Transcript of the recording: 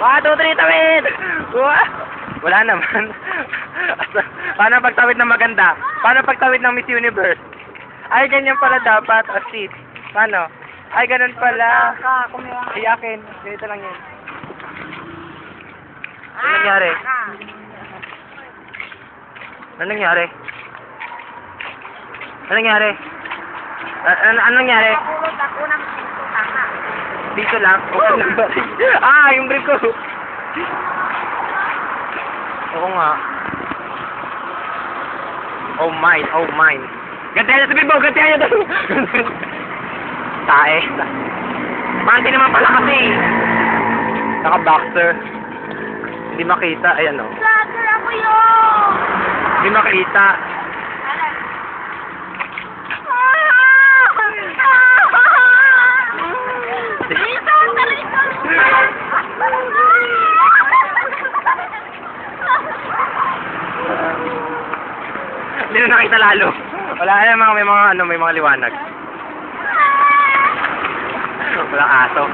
1, 2, 3, tawid! Wala naman. Paano pagtawid ng maganda? Paano pagtawid ng Miss Universe? Ay, ganyan pala dapat. Oh, shit. Paano? Ay, ganun pala. Iyakin. Ganito lang yun. Ano nangyari? Ano nangyari? Ano nangyari? Ano nangyari? Ako ng tama. Dito lang. Yung grip ko. Oo nga. Oh mine, oh mine. Gantihan niya sa bibaw, gantihan niya doon. Tae. Manti naman pala kasi. Naka-boxer. Hindi makita. Ayan o. Vlogger ako yun! Hindi makita. Dito, talikod! Hindi na nakita lalo. Wala may mga liwanag. Walang aso.